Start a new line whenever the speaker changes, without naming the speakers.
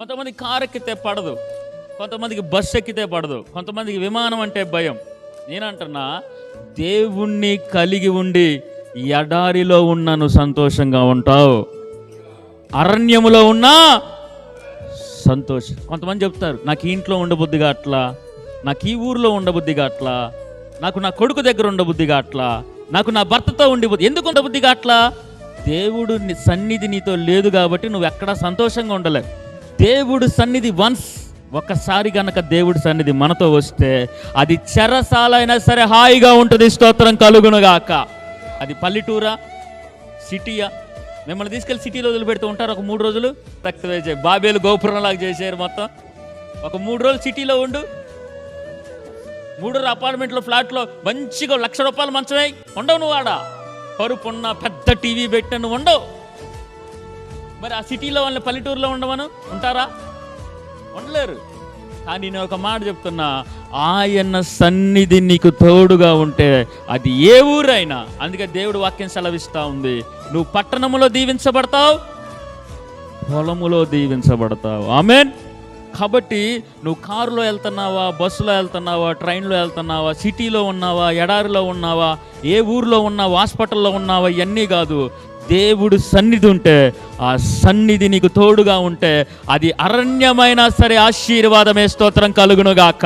కొంతమంది కారు ఎక్కితే పడదు, కొంతమందికి బస్సు ఎక్కితే పడదు, కొంతమందికి విమానం అంటే భయం. నేనంటున్నా, దేవుణ్ణి కలిగి ఉండి ఎడారిలో ఉన్నను సంతోషంగా ఉంటావు, అరణ్యములో ఉన్నా సంతోషం. కొంతమంది చెప్తారు, నాకు ఈ ఇంట్లో ఉండబుద్ధిగా అట్లా, నాకు ఈ ఊర్లో ఉండబుద్ధిగా అట్లా, నాకు నా కొడుకు దగ్గర ఉండబుద్ధిగా అట్లా, నాకు నా భర్తతో ఉండిబుద్ధి. ఎందుకు ఉండబుద్ధిగా అట్లా? దేవుడు సన్నిధి నీతో లేదు కాబట్టి నువ్వు ఎక్కడా సంతోషంగా ఉండలేవు. దేవుడు సన్నిధి ఒక్కసారి గనక దేవుడి సన్నిధి మనతో వస్తే అది చెరసాలైనా సరే హాయిగా ఉంటుంది. స్తోత్రం కలుగునుగాక. అది పల్లెటూరా, సిటీయా? మిమ్మల్ని తీసుకెళ్ళి సిటీలో వదిలిపెడుతూ ఉంటారు ఒక 3 రోజులు. రక్తవేజే బాబేలు గోపురంలాగా చేశారు మొత్తం. ఒక 3 రోజులు సిటీలో ఉండు, 3 రోజులు అపార్ట్మెంట్లో ఫ్లాట్లో మంచిగా ₹1,00,000 మంచమే ఉండవు. నువ్వు ఆడ పరుపున్న పెద్ద టీవీ పెట్టిన నువ్వు ఉండవు. మరి ఆ సిటీలో వాళ్ళని పల్లెటూరులో ఉండమను ఉంటారా? ఉండలేరు. కానీ నేను ఒక మాట చెప్తున్నా, ఆయన సన్నిధి నీకు తోడుగా ఉంటే అది ఏ ఊరైనా. అందుకే దేవుడు వాక్యం సెలవిస్తూ ఉంది, నువ్వు పట్టణములో దీవించబడతావు, పొలములో దీవించబడతావు. ఆమేన్. కాబట్టి నువ్వు కారులో వెళ్తున్నావా, బస్సులో వెళ్తున్నావా, ట్రైన్లో వెళ్తున్నావా, సిటీలో ఉన్నావా, ఎడారిలో ఉన్నావా, ఏ ఊర్లో ఉన్నావా, హాస్పిటల్లో ఉన్నావా, ఇవన్నీ కాదు. దేవుడు సన్నిధి ఉంటే, ఆ సన్నిధి నీకు తోడుగా ఉంటే అది అరణ్యమైనా సరే ఆశీర్వాదమే. స్తోత్రం కలుగునుగాక.